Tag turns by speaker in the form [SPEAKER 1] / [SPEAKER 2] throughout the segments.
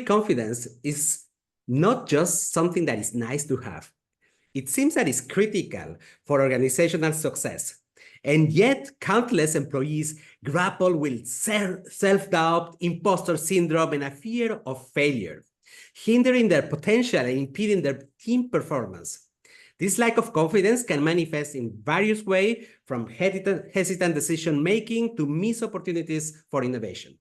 [SPEAKER 1] confidence is not just something that is nice to have. It seems that it's critical for organizational success. And yet, countless employees grapple with self-doubt, imposter syndrome, and a fear of failure, hindering their potential and impeding their team performance. This lack of confidence can manifest in various ways, from hesitant decision-making to missed opportunities for innovation.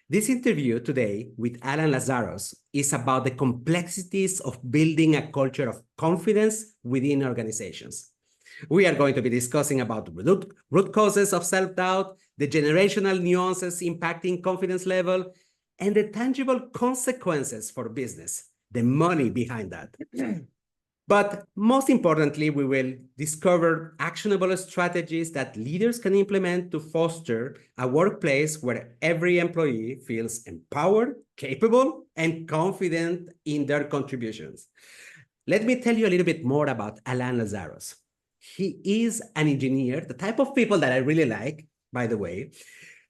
[SPEAKER 1] This interview today with Alan Lazaros is about the complexities of building a culture of confidence within organizations. We are going to be discussing about root causes of self-doubt, the generational nuances impacting confidence level, and the tangible consequences for business, the money behind that. But most importantly, we will discover actionable strategies that leaders can implement to foster a workplace where every employee feels empowered, capable, and confident in their contributions. Let me tell you a little bit more about Alan Lazaros. He is an engineer, the type of people that I really like, by the way,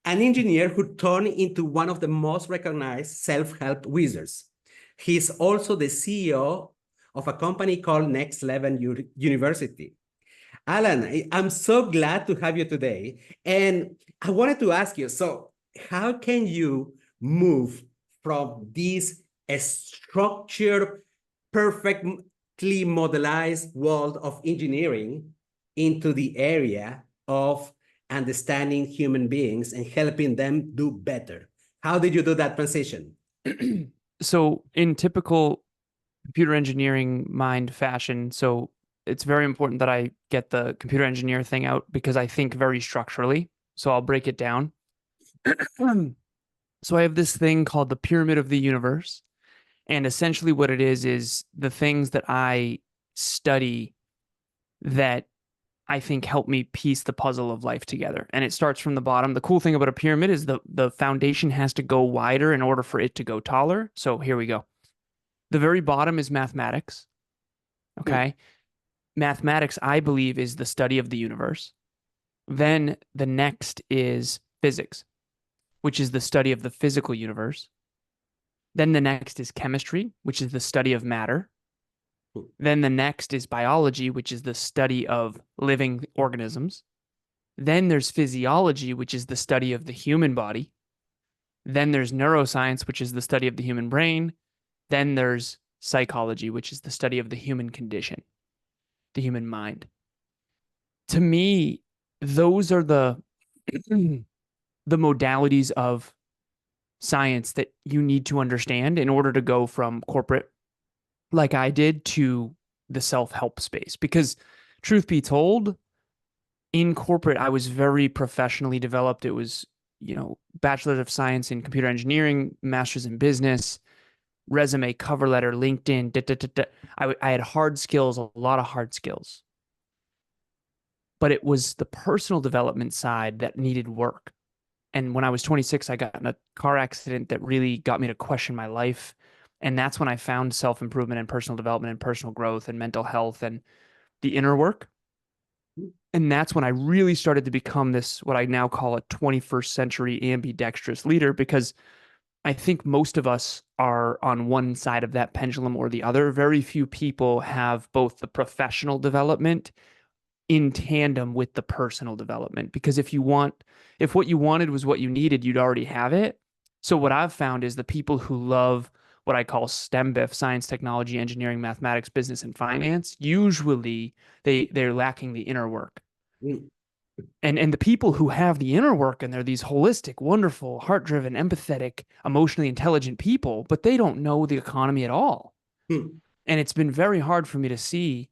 [SPEAKER 1] an engineer who turned into one of the most recognized self-help wizards. He's also the CEO of a company called Next Level University. Alan, I'm so glad to have you today. And I wanted to ask you, so how can you move from this structured, perfectly modelized world of engineering into the area of understanding human beings and helping them do better? How did you do that transition?
[SPEAKER 2] So in typical computer engineering mind fashion, so it's very important that I get the computer engineer thing out because I think very structurally. So I'll break it down. So I have this thing called the pyramid of the universe. And essentially what it is the things that I study that I think help me piece the puzzle of life together. And it starts from the bottom. The cool thing about a pyramid is the foundation has to go wider in order for it to go taller. So here we go. The very bottom is mathematics. Okay. Mathematics, I believe, is the study of the universe. Then the next is physics, which is the study of the physical universe. Then the next is chemistry, which is the study of matter. Then the next is biology, which is the study of living organisms. Then there's physiology, which is the study of the human body. Then there's neuroscience, which is the study of the human brain. Then there's psychology, which is the study of the human condition, the human mind. To me, those are the modalities of science that you need to understand in order to go from corporate, like I did, to the self-help space. Because truth be told, in corporate, I was very professionally developed. It was, Bachelor of Science in Computer Engineering, Master's in Business, resume, cover letter, LinkedIn. I had hard skills, a lot of hard skills. But it was the personal development side that needed work. And when I was 26, I got in a car accident that really got me to question my life. And that's when I found self-improvement and personal development and personal growth and mental health and the inner work. And that's when I really started to become this, what I now call a 21st century ambidextrous leader, because I think most of us are on one side of that pendulum or the other. Very few people have both the professional development in tandem with the personal development, because if what you wanted was what you needed, you'd already have it. So what I've found is the people who love what I call STEM-BIF, science, technology, engineering, mathematics, business, and finance, usually they're lacking the inner work. And the people who have the inner work, and they're these holistic, wonderful, heart-driven, empathetic, emotionally intelligent people, but they don't know the economy at all. And it's been very hard for me to see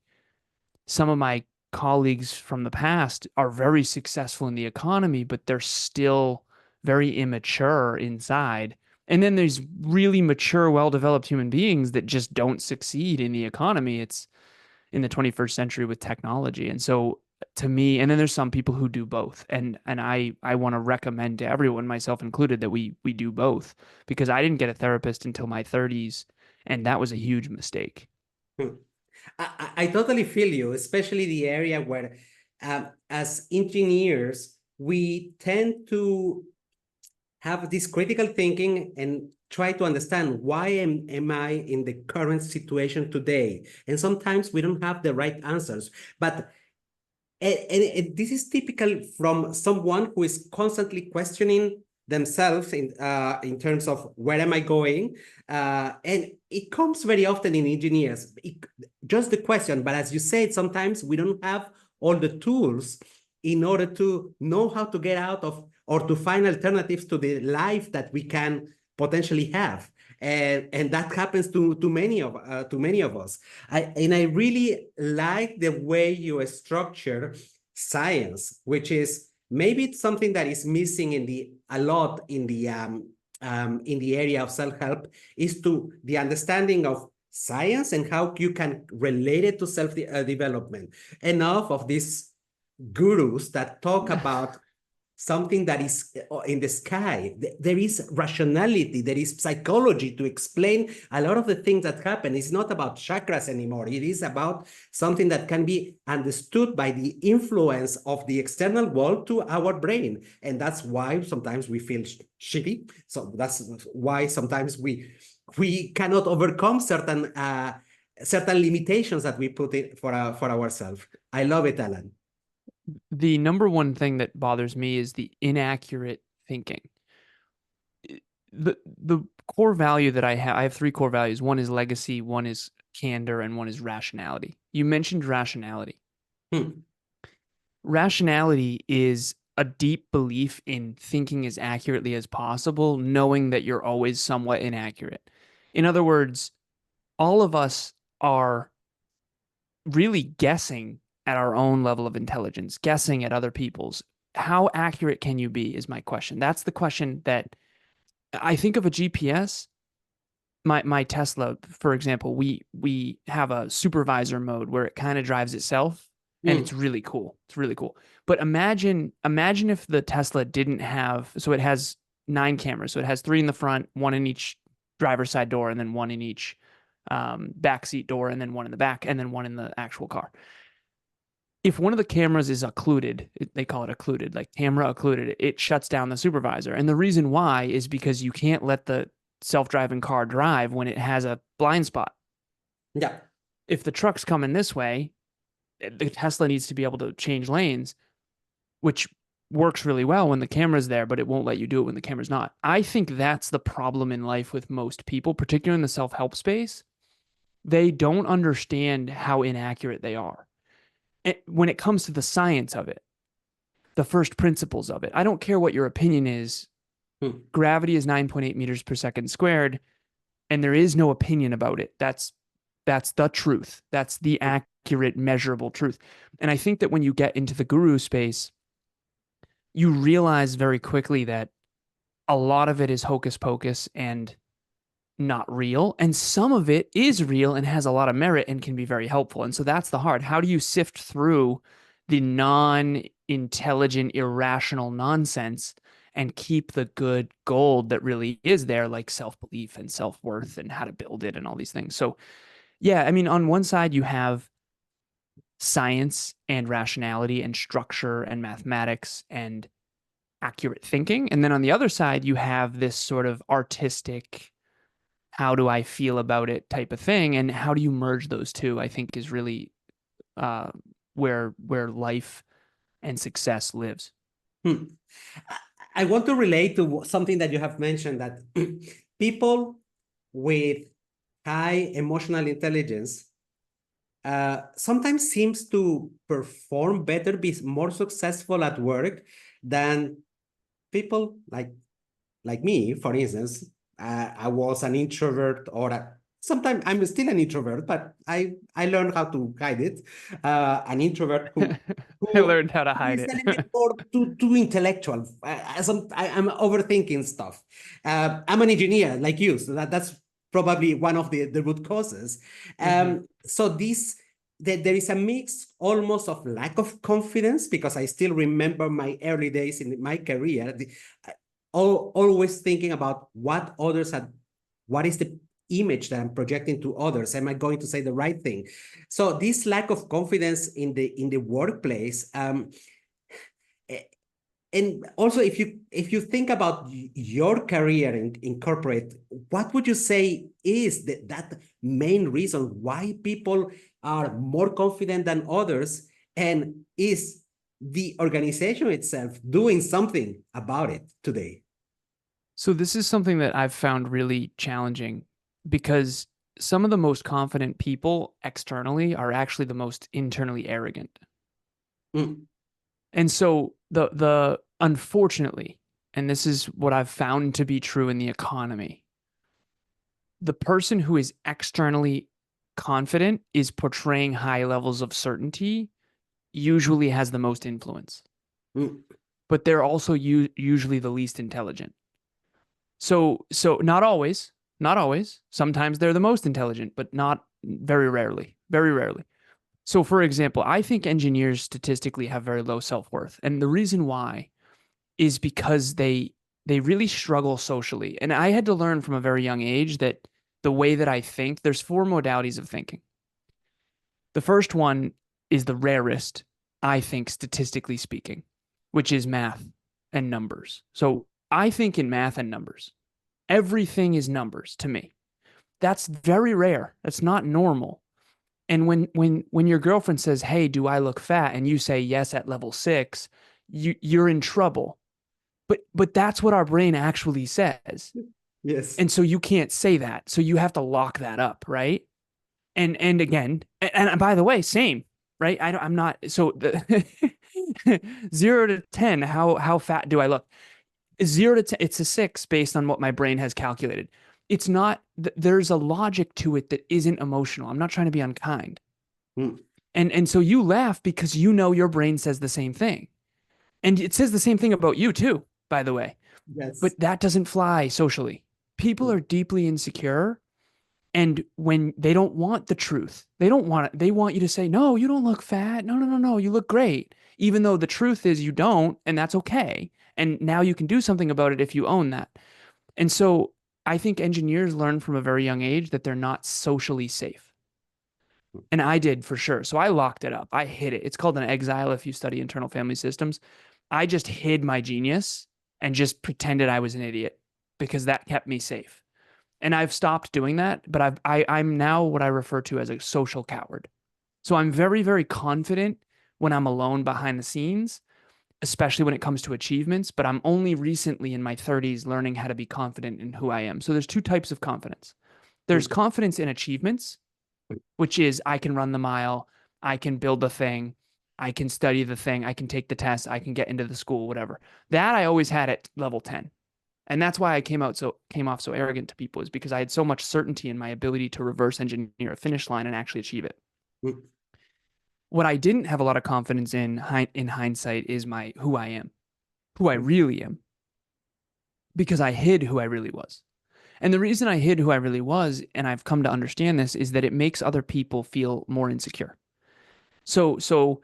[SPEAKER 2] some of my colleagues from the past are very successful in the economy, but they're still very immature inside. And then there's really mature, well-developed human beings that just don't succeed in the economy. It's in the 21st century with technology. And so to me, and then there's some people who do both. And I want to recommend to everyone, myself included, that we do both, because I didn't get a therapist until my 30s. And that was a huge mistake.
[SPEAKER 1] I totally feel you, especially the area where, as engineers, we tend to have this critical thinking and try to understand why am I in the current situation today? And sometimes we don't have the right answers. But and this is typical from someone who is constantly questioning themselves in terms of where am I going? And it comes very often in engineers, just the question. But as you said, sometimes we don't have all the tools in order to know how to get out of or to find alternatives to the life that we can potentially have. And that happens to many of us. I really like the way you structure science, which is maybe it's something that is missing a lot in the area of self-help, is to the understanding of science and how you can relate it to self-development. Enough of these gurus that talk about something that is in the sky. There is rationality, there is psychology to explain a lot of the things that happen. It's not about chakras anymore. It is about something that can be understood by the influence of the external world to our brain. And that's why sometimes we feel shitty. So that's why sometimes we cannot overcome certain limitations that we put in for ourselves. I love it, Alan.
[SPEAKER 2] The number one thing that bothers me is the inaccurate thinking. The core value that I have 3 core values. One is legacy, one is candor, and one is rationality. You mentioned rationality. Rationality is a deep belief in thinking as accurately as possible, knowing that you're always somewhat inaccurate. In other words, all of us are really guessing at our own level of intelligence, guessing at other people's. How accurate can you be is my question. That's the question that I think of a GPS. My Tesla, for example, we have a supervisor mode where it kind of drives itself, and it's really cool. It's really cool. But imagine if the Tesla didn't have, so it has 9 cameras. So it has 3 in the front, 1 in each driver's side door, and then 1 in each backseat door, and then 1 in the back, and then 1 in the actual car. If one of the cameras is occluded, they call it occluded, like camera occluded, it shuts down the supervisor. And the reason why is because you can't let the self-driving car drive when it has a blind spot.
[SPEAKER 1] Yeah.
[SPEAKER 2] If the truck's coming this way, the Tesla needs to be able to change lanes, which works really well when the camera's there, but it won't let you do it when the camera's not. I think that's the problem in life with most people, particularly in the self-help space. They don't understand how inaccurate they are. When it comes to the science of it, the first principles of it, I don't care what your opinion is. Gravity is 9.8 meters per second squared, and there is no opinion about it. That's the truth. That's the accurate, measurable truth. And I think that when you get into the guru space, you realize very quickly that a lot of it is hocus pocus and not real. And some of it is real and has a lot of merit and can be very helpful. And so that's the hard. How do you sift through the non-intelligent, irrational nonsense and keep the good gold that really is there, like self-belief and self-worth and how to build it and all these things? So yeah, I mean, on one side you have science and rationality and structure and mathematics and accurate thinking. And then on the other side, you have this sort of artistic, how do I feel about it type of thing. And how do you merge those two, I think, is really where life and success lives.
[SPEAKER 1] I want to relate to something that you have mentioned, that people with high emotional intelligence sometimes seems to perform better, be more successful at work than people like me, for instance. I was an introvert, or sometimes I'm still an introvert, but I learned how to hide it. An introvert who
[SPEAKER 2] I learned how to hide
[SPEAKER 1] is
[SPEAKER 2] it.
[SPEAKER 1] a little bit more too intellectual. I'm overthinking stuff. I'm an engineer like you, so that's probably one of the root causes. So there is a mix almost of lack of confidence, because I still remember my early days in my career, always thinking about what others had, what is the image that I'm projecting to others? Am I going to say the right thing? So this lack of confidence in the workplace, and And also, if you think about your career in corporate, what would you say is that main reason why people are more confident than others, and is the organization itself doing something about it today?
[SPEAKER 2] So this is something that I've found really challenging because some of the most confident people externally are actually the most internally arrogant.
[SPEAKER 1] Mm,
[SPEAKER 2] And so the unfortunately, and this is what I've found to be true in the economy, the person who is externally confident is portraying high levels of certainty, usually has the most influence,
[SPEAKER 1] mm,
[SPEAKER 2] but they're also usually the least intelligent. So not always, not always. Sometimes they're the most intelligent, but not very rarely, very rarely. So for example, I think engineers statistically have very low self-worth. And the reason why is because they really struggle socially. And I had to learn from a very young age that the way that I think, there's four modalities of thinking. The first one is the rarest, I think, statistically speaking, which is math and numbers. So I think in math and numbers. Everything is numbers to me. That's very rare. That's not normal. And when your girlfriend says, "Hey, do I look fat?" and you say yes at level 6, you're in trouble. But that's what our brain actually says.
[SPEAKER 1] yes.
[SPEAKER 2] And so you can't say that. So you have to lock that up, right? And again, and by the way, same, right? I'm not so the 0 to 10, how fat do I look? 0 to 10, it's a 6 based on what my brain has calculated. It's not, there's a logic to it that isn't emotional. I'm not trying to be unkind.
[SPEAKER 1] Mm,
[SPEAKER 2] And so you laugh because you know your brain says the same thing. And it says the same thing about you too, by the way.
[SPEAKER 1] yes.
[SPEAKER 2] But that doesn't fly socially. People
[SPEAKER 1] Mm,
[SPEAKER 2] are deeply insecure. And when they don't want the truth, they don't want it. They want you to say, no, you don't look fat. No, no, no, no, you look great. Even though the truth is you don't, and that's okay. And now you can do something about it if you own that. And so I think engineers learn from a very young age that they're not socially safe. And I did for sure. So I locked it up. I hid it. It's called an exile if you study internal family systems. I just hid my genius and just pretended I was an idiot because that kept me safe. And I've stopped doing that, but I'm now what I refer to as a social coward. So I'm very, very confident when I'm alone behind the scenes, especially when it comes to achievements, but I'm only recently in my 30s learning how to be confident in who I am. So there's two types of confidence. There's
[SPEAKER 1] mm,
[SPEAKER 2] confidence in achievements, which is I can run the mile, I can build the thing, I can study the thing, I can take the test, I can get into the school, whatever. That I always had at level 10. And that's why I came off so arrogant to people, is because I had so much certainty in my ability to reverse engineer a finish line and actually achieve it.
[SPEAKER 1] mm,
[SPEAKER 2] What I didn't have a lot of confidence in hindsight is my who I am, who I
[SPEAKER 1] mm,
[SPEAKER 2] really am, because I hid who I really was. And the reason I hid who I really was, and I've come to understand this, is that it makes other people feel more insecure. So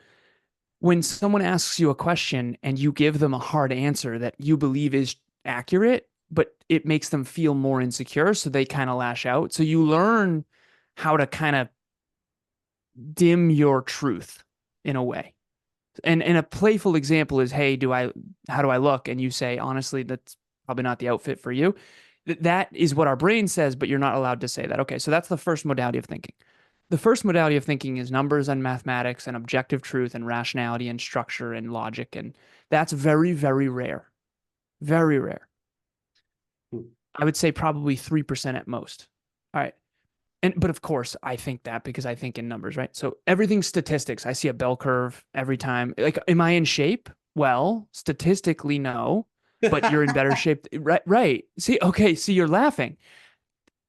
[SPEAKER 2] when someone asks you a question and you give them a hard answer that you believe is accurate, but it makes them feel more insecure, so they kind of lash out. So you learn how to kind of dim your truth in a way. And a playful example is, hey, how do I look? And you say, honestly, that's probably not the outfit for you. That is what our brain says, but you're not allowed to say that. Okay, so that's the first modality of thinking. The first modality of thinking is numbers and mathematics and objective truth and rationality and structure and logic. And that's very, very rare. Very rare.
[SPEAKER 1] mm.
[SPEAKER 2] I would say probably 3% at most. All right. But of course, I think that because I think in numbers, right? So everything's statistics. I see a bell curve every time. Like, am I in shape? Well, statistically, no, but you're in better shape. Right. Right. See, okay. See, you're laughing.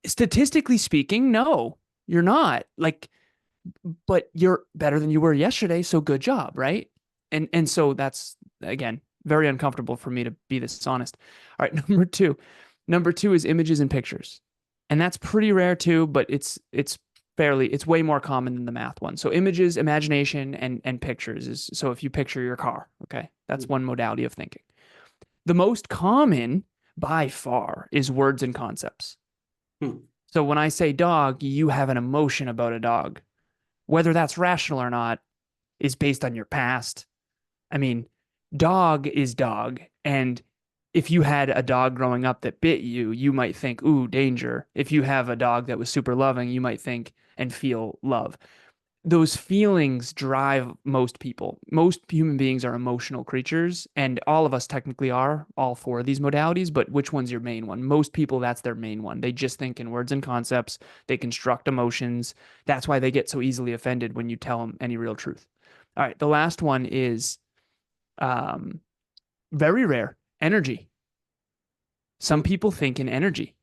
[SPEAKER 2] Statistically speaking, no, you're not. Like, but you're better than you were yesterday. So good job. Right. And so that's, again, very uncomfortable for me to be this honest. All right. Number two is images and pictures. And that's pretty rare too, but it's way more common than the math one. So images, imagination, and pictures is, so if you picture your car, okay, that's one modality of thinking. The most common by far is words and concepts.
[SPEAKER 1] Mm,
[SPEAKER 2] So when I say dog, you have an emotion about a dog. Whether that's rational or not is based on your past. I mean, Dog is dog. And if you had a dog growing up that bit you, you might think, ooh, danger. If you have a dog that was super loving, you might think and feel love. Those feelings drive most people. Most human beings are emotional creatures, and all of us technically are, all four of these modalities, but which one's your main one? Most people, that's their main one. They just think in words and concepts, they construct emotions. That's why they get so easily offended when you tell them any real truth. All right, the last one is um, very rare energy. Some
[SPEAKER 1] Mm,
[SPEAKER 2] people think in energy.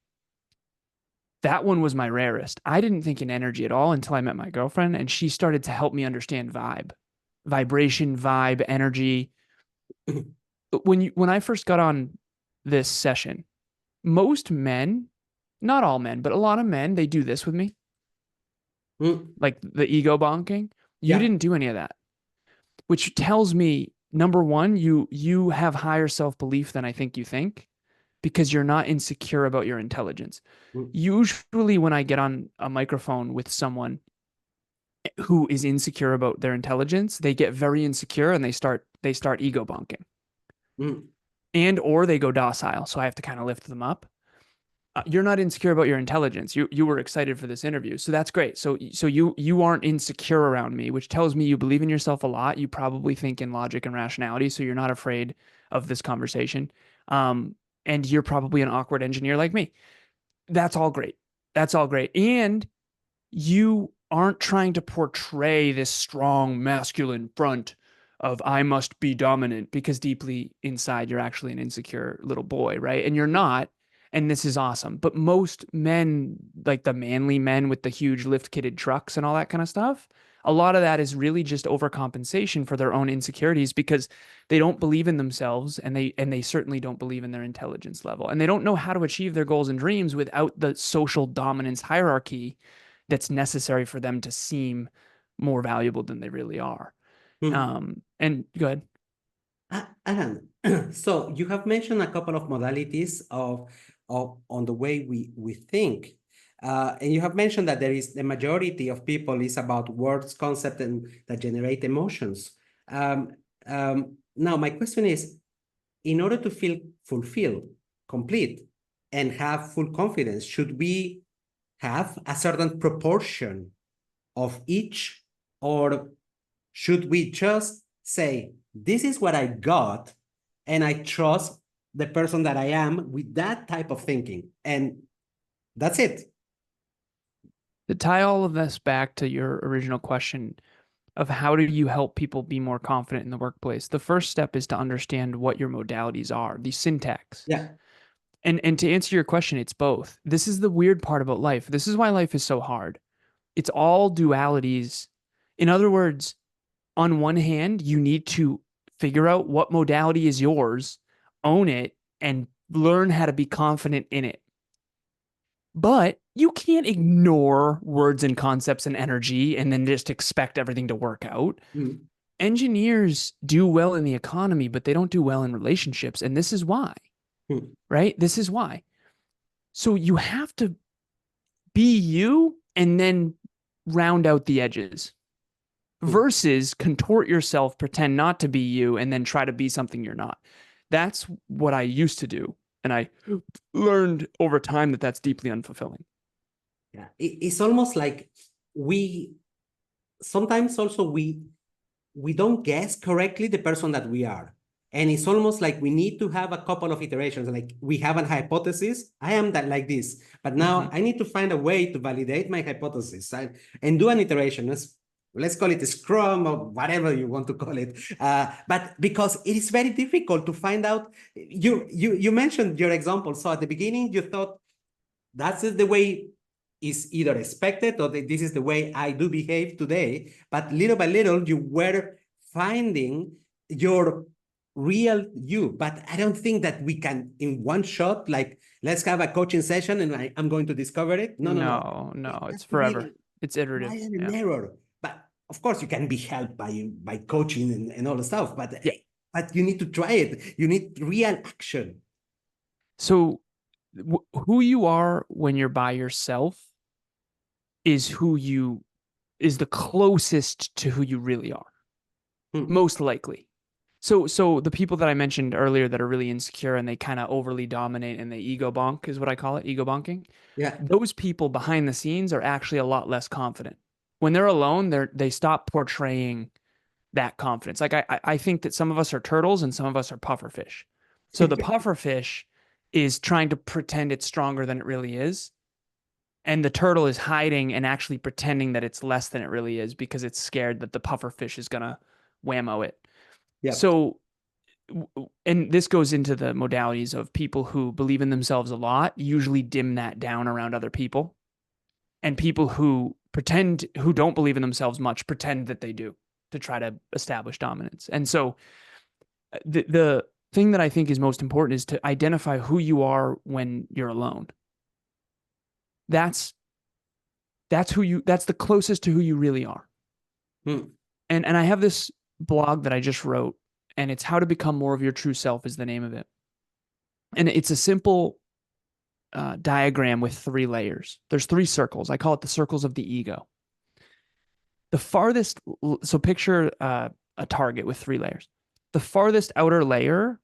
[SPEAKER 2] That one was my rarest. I didn't think in energy at all until I met my girlfriend, and she started to help me understand vibration, vibe, energy. When I first got on this session, most men, not all men, but a lot of men, they do this with me,
[SPEAKER 1] mm,
[SPEAKER 2] like the ego bonking. You
[SPEAKER 1] yeah.
[SPEAKER 2] didn't do any of that, which tells me number one, you have higher self-belief than I think you think because you're not insecure about your intelligence.
[SPEAKER 1] Mm,
[SPEAKER 2] Usually when I get on a microphone with someone who is insecure about their intelligence, they get very insecure and they start ego bonking.
[SPEAKER 1] mm,
[SPEAKER 2] And or they go docile. So I have to kind of lift them up. You're not insecure about your intelligence. You were excited for this interview, so that's great. So you aren't insecure around me, which tells me you believe in yourself a lot. You probably think in logic and rationality, so you're not afraid of this conversation. And you're probably an awkward engineer like me. That's all great. That's all great. And you aren't trying to portray this strong masculine front of I must be dominant because deeply inside you're actually an insecure little boy, right? And you're not. And this is awesome. But most men, like the manly men with the huge lift kitted trucks and all that kind of stuff, a lot of that is really just overcompensation for their own insecurities because they don't believe in themselves and they certainly don't believe in their intelligence level. And they don't know how to achieve their goals and dreams without the social dominance hierarchy that's necessary for them to seem more valuable than they really are.
[SPEAKER 1] mm.
[SPEAKER 2] And go ahead.
[SPEAKER 1] Alan, so you have mentioned a couple of modalities of on the way we think. And you have mentioned that there is the majority of people is about words, concept, and that generate emotions. Now, my question is, in order to feel fulfilled, complete, and have full confidence, should we have a certain proportion of each, or should we just say, this is what I got, and I trust the person that I am with that type of thinking, and that's it?
[SPEAKER 2] To tie all of this back to your original question of how do you help people be more confident in the workplace, the first step is to understand what your modalities are, the syntax.
[SPEAKER 1] Yeah.
[SPEAKER 2] And to answer your question, it's both. This is the weird part about life. This is why life is so hard. It's all dualities. In other words, on one hand, you need to figure out what modality is yours, own it, and learn how to be confident in it. But you can't ignore words and concepts and energy and then just expect everything to work out.
[SPEAKER 1] Mm,
[SPEAKER 2] Engineers do well in the economy, but they don't do well in relationships. And this is why,
[SPEAKER 1] mm,
[SPEAKER 2] right? This is why. So you have to be you and then round out the edges
[SPEAKER 1] mm.
[SPEAKER 2] versus contort yourself, pretend not to be you, and then try to be something you're not. That's what I used to do. And I learned over time that that's deeply unfulfilling.
[SPEAKER 1] Yeah, it's almost like we sometimes also we don't guess correctly the person that we are. And it's almost like we need to have a couple of iterations. Like we have a hypothesis. I am that like this, but now
[SPEAKER 2] Mm-hmm.
[SPEAKER 1] I need to find a way to validate my hypothesis and do an iteration. Let's call it a Scrum or whatever you want to call it. But because it is very difficult to find out, you mentioned your example. So at the beginning, you thought that's the way is either expected or this is the way I do behave today. But little by little, you were finding your real you. But I don't think that we can, in one shot, like, let's have a coaching session and I'm going to discover it. No, no, no.
[SPEAKER 2] No, no,
[SPEAKER 1] It has
[SPEAKER 2] it's
[SPEAKER 1] to
[SPEAKER 2] forever.
[SPEAKER 1] be
[SPEAKER 2] It's
[SPEAKER 1] trial
[SPEAKER 2] iterative.
[SPEAKER 1] and
[SPEAKER 2] Yeah.
[SPEAKER 1] error. But of course, you can be helped by coaching and all the stuff.
[SPEAKER 2] Yeah.
[SPEAKER 1] But you need to try it. You need real action.
[SPEAKER 2] So who you are when you're by yourself is who you is the closest to who you really are.
[SPEAKER 1] Hmm.
[SPEAKER 2] Most likely. So the people that I mentioned earlier that are really insecure and they kind of overly dominate and they ego bonk is what I call it, ego bonking.
[SPEAKER 1] Yeah.
[SPEAKER 2] Those people behind the scenes are actually a lot less confident. When they're alone, they stop portraying that confidence. Like I think that some of us are turtles and some of us are pufferfish. So the pufferfish is trying to pretend it's stronger than it really is. And the turtle is hiding and actually pretending that it's less than it really is because it's scared that the pufferfish is going to whammo it.
[SPEAKER 1] Yep.
[SPEAKER 2] So, and this goes into the modalities of people who believe in themselves a lot, usually dim that down around other people. And people who pretend, who don't believe in themselves much, pretend that they do to try to establish dominance. And so the thing that I think is most important is to identify who you are when you're alone. That's that's the closest to who you really are.
[SPEAKER 1] Hmm.
[SPEAKER 2] And I have this blog that I just wrote, and it's How to Become More of Your True Self is the name of it. And it's a simple diagram with 3 layers. There's 3 circles. I call it the circles of the ego. The farthest, so picture a target with 3 layers. The farthest outer layer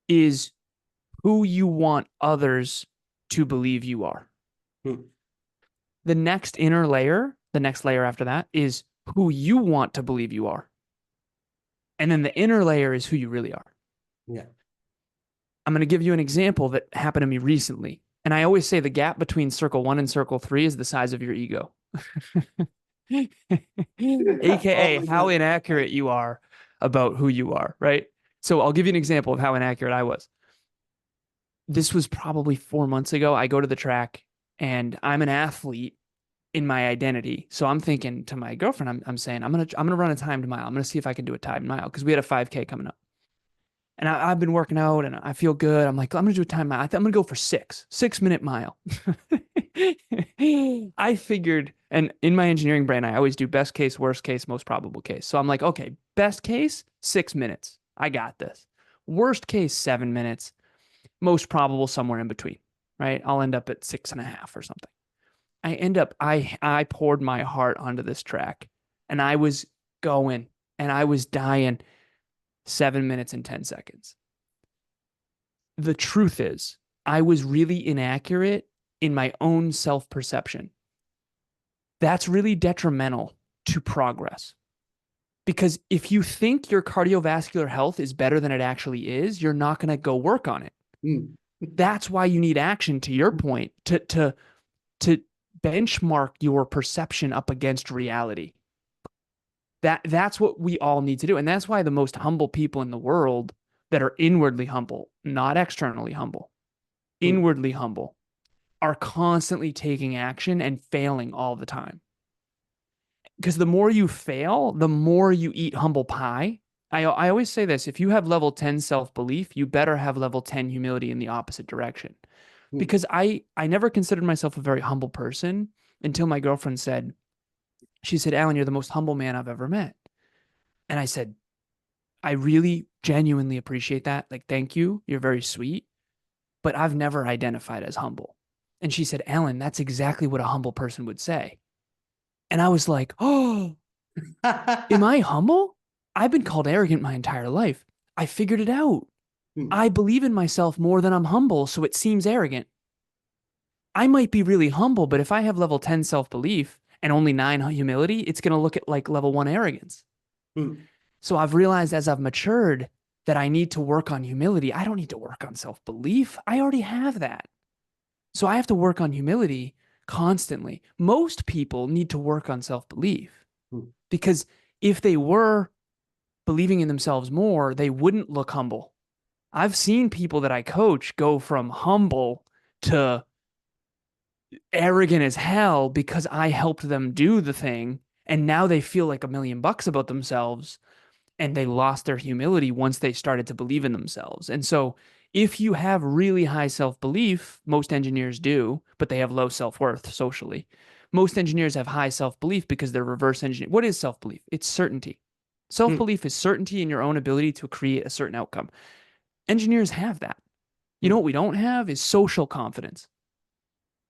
[SPEAKER 2] is who you want others to believe you are.
[SPEAKER 1] Hmm.
[SPEAKER 2] The next inner layer, the next layer after that, is who you want to believe you are. And then the inner layer is who you really are.
[SPEAKER 1] Yeah.
[SPEAKER 2] I'm going to give you an example that happened to me recently. And I always say the gap between circle 1 and circle 3 is the size of your ego. AKA
[SPEAKER 1] Oh,
[SPEAKER 2] how
[SPEAKER 1] yeah.
[SPEAKER 2] inaccurate you are about who you are, right? So I'll give you an example of how inaccurate I was. This was probably 4 months ago. I go to the track and I'm an athlete in my identity. So I'm thinking to my girlfriend, I'm saying, I'm gonna run a timed mile. I'm gonna see if I can do a timed mile because we had a 5K coming up. And I've been working out and I feel good. I'm like, I'm gonna do a time mile. I'm gonna go for 6 minute mile. I figured, and in my engineering brain, I always do best case, worst case, most probable case. So I'm like, okay, best case, 6 minutes. I got this. Worst case, 7 minutes. Most probable, somewhere in between, right? I'll end up at 6.5 or something. I poured my heart onto this track and I was going and I was dying 7 minutes and 10 seconds. The truth is, I was really inaccurate in my own self perception. That's really detrimental to progress. Because if you think your cardiovascular health is better than it actually is, you're not going to go work on it.
[SPEAKER 1] Hmm.
[SPEAKER 2] That's why you need action, to your point, to benchmark your perception up against reality. That's what we all need to do. And that's why the most humble people in the world that are inwardly humble, not externally humble,
[SPEAKER 1] Hmm.
[SPEAKER 2] inwardly humble, are constantly taking action and failing all the time. Because the more you fail, the more you eat humble pie. I always say this, if you have level 10 self-belief, you better have level 10 humility in the opposite direction.
[SPEAKER 1] Hmm.
[SPEAKER 2] Because I never considered myself a very humble person until my girlfriend said, she said, Alan, you're the most humble man I've ever met. And I said, I really genuinely appreciate that. Like, thank you. You're very sweet, but I've never identified as humble. And she said, Alan, that's exactly what a humble person would say. And I was like, oh, am I humble? I've been called arrogant my entire life. I figured it out.
[SPEAKER 1] Hmm.
[SPEAKER 2] I believe in myself more than I'm humble, so it seems arrogant. I might be really humble, but if I have level 10 self belief and only 9 humility, it's going to look at like level 1 arrogance.
[SPEAKER 1] Hmm.
[SPEAKER 2] So I've realized as I've matured that I need to work on humility. I don't need to work on self belief. I already have that. So I have to work on humility constantly. Most people need to work on self belief
[SPEAKER 1] Hmm.
[SPEAKER 2] because if they were believing in themselves more, they wouldn't look humble. I've seen people that I coach go from humble to arrogant as hell because I helped them do the thing. And now they feel like $1,000,000 about themselves and they lost their humility once they started to believe in themselves. And so if you have really high self-belief, most engineers do, but they have low self-worth socially. Most engineers have high self-belief because they're reverse engineering. What is self-belief? It's certainty.
[SPEAKER 1] Hmm.
[SPEAKER 2] Self-belief is certainty in your own ability to create a certain outcome. Engineers have that. You know
[SPEAKER 1] Hmm.
[SPEAKER 2] what we don't have is social confidence.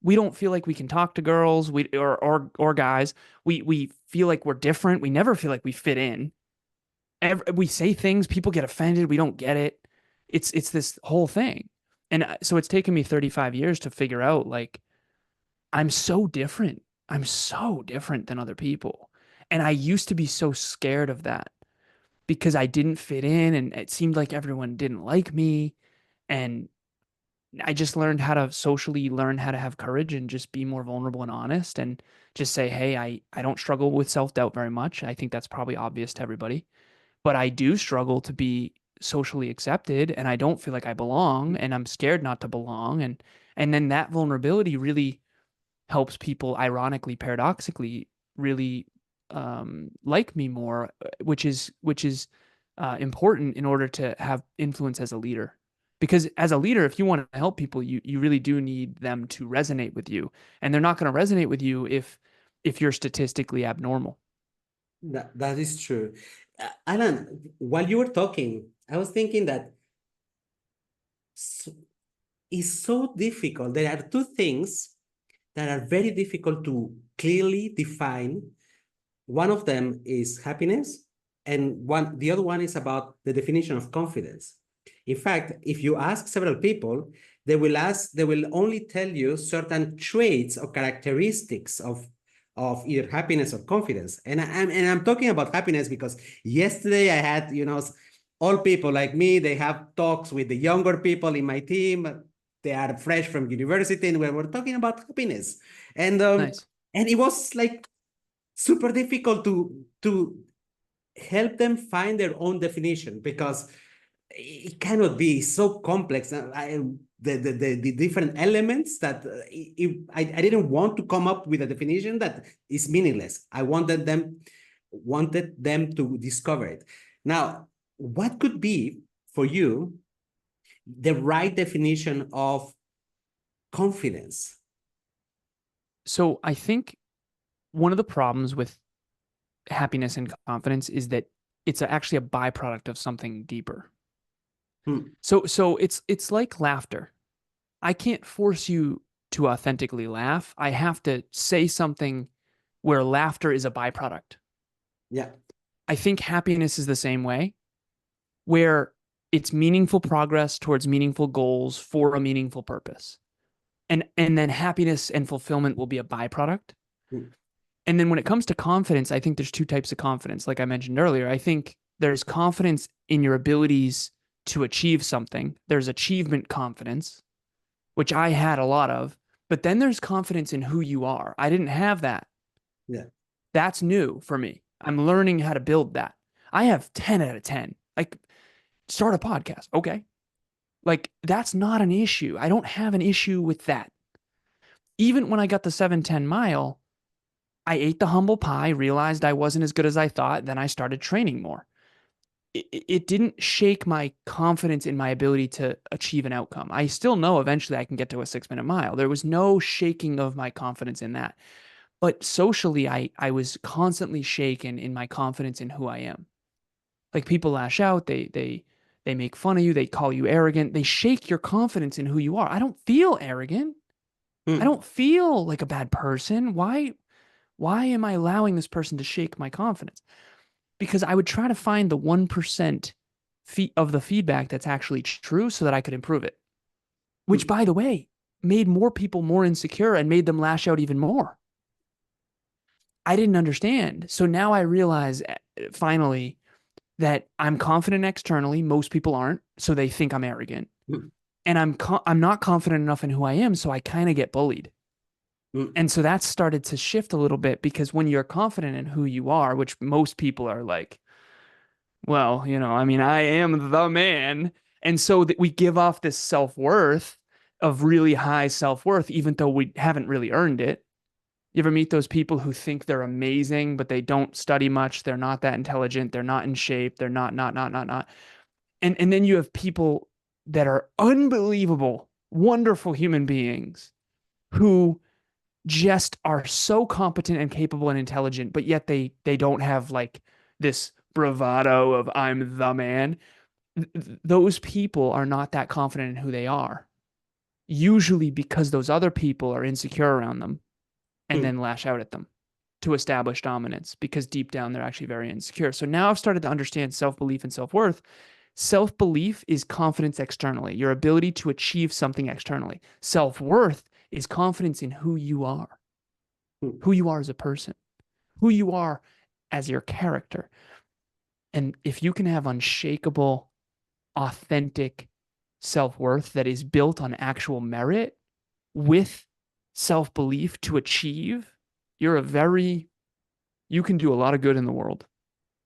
[SPEAKER 2] We don't feel like we can talk to girls, or guys. We feel like we're different. We never feel like we fit in. we say things, people get offended, we don't get it. It's this whole thing. And so it's taken me 35 years to figure out, like, I'm so different. I'm so different than other people. And I used to be so scared of that because I didn't fit in and it seemed like everyone didn't like me. And I just learned how to socially learn how to have courage and just be more vulnerable and honest and just say, hey, I don't struggle with self-doubt very much. I think that's probably obvious to everybody, but I do struggle to be socially accepted and I don't feel like I belong and I'm scared not to belong. And then that vulnerability really helps people, ironically, paradoxically, really like me more, which is important in order to have influence as a leader. Because as a leader, if you want to help people, you really do need them to resonate with you, and they're not going to resonate with you if you're statistically abnormal.
[SPEAKER 1] That is true. Alan, while you were talking, I was thinking that it's so difficult. There are two things that are very difficult to clearly define. One of them is happiness, and the other one is about the definition of confidence. In fact, if you ask several people, they will only tell you certain traits or characteristics of either happiness or confidence. And I'm talking about happiness because yesterday I had, all people like me, they have talks with the younger people in my team. They are fresh from university, and we were talking about happiness. And
[SPEAKER 2] Nice.
[SPEAKER 1] and it was like super difficult to help them find their own definition because it cannot be so complex. The different elements that I didn't want to come up with a definition that is meaningless. I wanted them to discover it. Now, what could be for you the right definition of confidence?
[SPEAKER 2] So I think one of the problems with happiness and confidence is that it's actually a byproduct of something deeper.
[SPEAKER 1] Hmm.
[SPEAKER 2] So it's like laughter. I can't force you to authentically laugh. I have to say something where laughter is a byproduct.
[SPEAKER 1] Yeah.
[SPEAKER 2] I think happiness is the same way, where it's meaningful progress towards meaningful goals for a meaningful purpose. And then happiness and fulfillment will be a byproduct.
[SPEAKER 1] Hmm.
[SPEAKER 2] And then when it comes to confidence, I think there's two types of confidence. Like I mentioned earlier, I think there's confidence in your abilities to achieve something. There's achievement confidence, which I had a lot of, but then there's confidence in who you are. I didn't have that.
[SPEAKER 1] Yeah.
[SPEAKER 2] That's new for me. I'm learning how to build that. I have 10 out of 10. Like, start a podcast. Okay. Like, that's not an issue. I don't have an issue with that. Even when I got the 710 mile, I ate the humble pie, realized I wasn't as good as I thought. Then I started training more. It didn't shake my confidence in my ability to achieve an outcome. I still know eventually I can get to a 6 minute mile. There was no shaking of my confidence in that. But socially, I was constantly shaken in my confidence in who I am. Like people lash out, they make fun of you, they call you arrogant, they shake your confidence in who you are. I don't feel arrogant. I
[SPEAKER 1] Hmm.
[SPEAKER 2] don't feel like a bad person. Why am I allowing this person to shake my confidence? Because I would try to find the 1% of the feedback that's actually true so that I could improve it. Which,
[SPEAKER 1] Hmm.
[SPEAKER 2] by the way, made more people more insecure and made them lash out even more. I didn't understand. So now I realize finally that I'm confident externally. Most people aren't. So they think I'm arrogant.
[SPEAKER 1] Hmm.
[SPEAKER 2] And I'm not confident enough in who I am. So I kind of get bullied.
[SPEAKER 1] Hmm.
[SPEAKER 2] And so that started to shift a little bit because when you're confident in who you are, which most people are like, well, I mean, I am the man. And so that we give off this self-worth of really high self-worth, even though we haven't really earned it. You ever meet those people who think they're amazing, but they don't study much? They're not that intelligent. They're not in shape. They're not. And then you have people that are unbelievable, wonderful human beings who just are so competent and capable and intelligent, but yet they don't have like this bravado of I'm the man. Those people are not that confident in who they are, usually because those other people are insecure around them and
[SPEAKER 1] Hmm.
[SPEAKER 2] then lash out at them to establish dominance because deep down they're actually very insecure. So now I've started to understand self-belief and self-worth. Self-belief is confidence externally, your ability to achieve something externally. Self-worth is confidence in who you are as a person, who you are as your character. And if you can have unshakable, authentic self-worth that is built on actual merit with self-belief to achieve, you can do a lot of good in the world.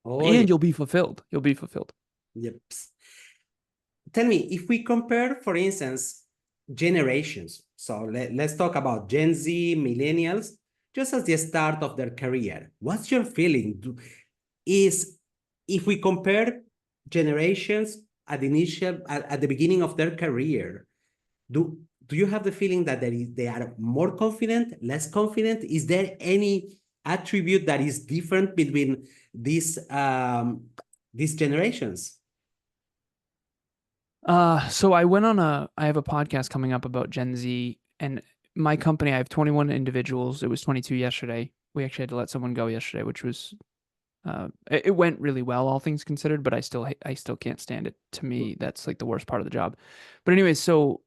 [SPEAKER 1] Oh, yeah.
[SPEAKER 2] And you'll be fulfilled. You'll be fulfilled.
[SPEAKER 1] Yep. Tell me, if we compare, for instance, generations, so let's talk about Gen Z, millennials, just as the start of their career, what's your feeling? Is if we compare generations at the beginning of their career, do you have the feeling that they are more confident, less confident? Is there any attribute that is different between these generations?
[SPEAKER 2] So I have a podcast coming up about Gen Z, and my company, I have 21 individuals. It was 22 yesterday. We actually had to let someone go yesterday, which was, it went really well, all things considered, but I still can't stand it. To me, that's like the worst part of the job. But anyways, so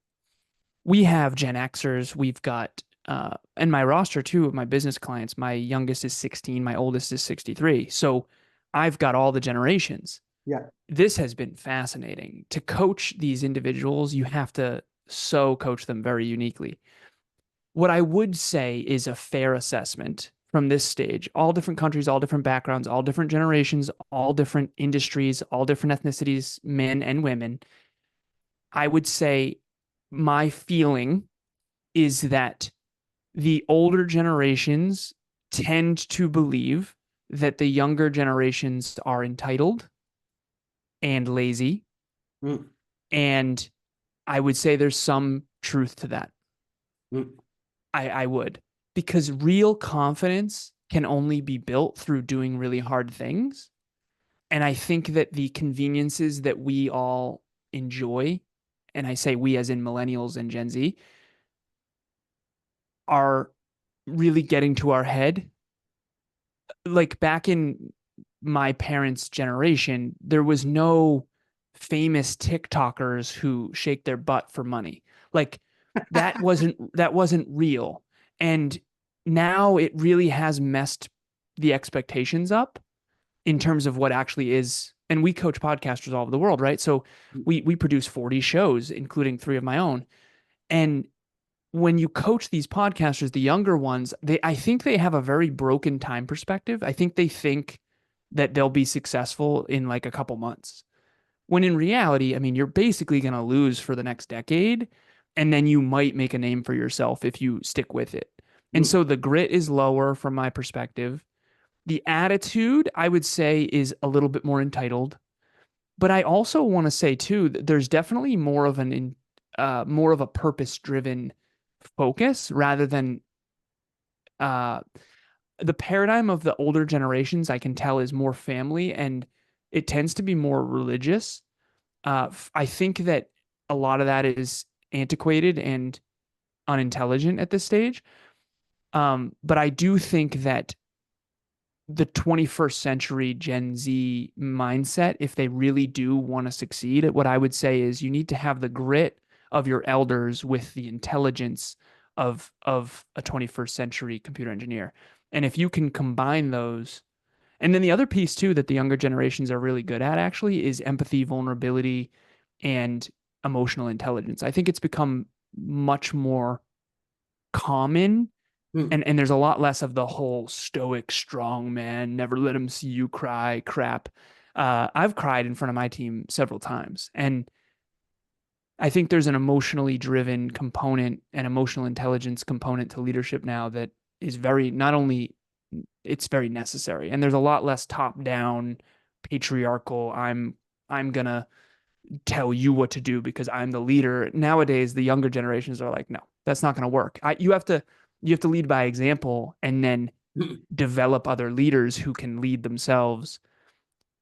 [SPEAKER 2] we have Gen Xers. We've got, and my roster too of my business clients, my youngest is 16, my oldest is 63. So I've got all the generations.
[SPEAKER 1] Yeah.
[SPEAKER 2] This has been fascinating. To coach these individuals, you have to so coach them very uniquely. What I would say is a fair assessment from this stage, all different countries, all different backgrounds, all different generations, all different industries, all different ethnicities, men and women. I would say my feeling is that the older generations tend to believe that the younger generations are entitled and lazy.
[SPEAKER 1] Mm.
[SPEAKER 2] And I would say there's some truth to that.
[SPEAKER 1] Mm.
[SPEAKER 2] I would, because real confidence can only be built through doing really hard things. And I think that the conveniences that we all enjoy, and I say we as in millennials and Gen Z, are really getting to our head. Like back in my parents' generation, there was no famous TikTokers who shake their butt for money. Like that wasn't real. And now it really has messed the expectations up in terms of what actually is. And we coach podcasters all over the world, right? So we produce 40 shows, including 3 of my own. And when you coach these podcasters, the younger ones, I think they have a very broken time perspective. I think they think that they'll be successful in like a couple months. When in reality, I mean, you're basically going to lose for the next decade, and then you might make a name for yourself if you stick with it. And
[SPEAKER 1] Mm.
[SPEAKER 2] so the grit is lower from my perspective. The attitude, I would say, is a little bit more entitled. But I also want to say too that there's definitely more of more of a purpose-driven focus rather than uh, the paradigm of the older generations. I can tell is more family, and it tends to be more religious. I think that a lot of that is antiquated and unintelligent at this stage. But I do think that the 21st century Gen Z mindset, if they really do want to succeed, what I would say is you need to have the grit of your elders with the intelligence of a 21st century computer engineer. And if you can combine those, and then the other piece too that the younger generations are really good at actually is empathy, vulnerability, and emotional intelligence. I think it's become much more common,
[SPEAKER 1] Mm.
[SPEAKER 2] and there's a lot less of the whole stoic strong man, never let him see you cry crap. I've cried in front of my team several times, and I think there's an emotionally driven component and emotional intelligence component to leadership now that is very, not only it's very necessary, and there's a lot less top down patriarchal, I'm gonna tell you what to do because I'm the leader. Nowadays, the younger generations are like, no, that's not going to work. You have to lead by example, and then
[SPEAKER 1] Mm.
[SPEAKER 2] develop other leaders who can lead themselves.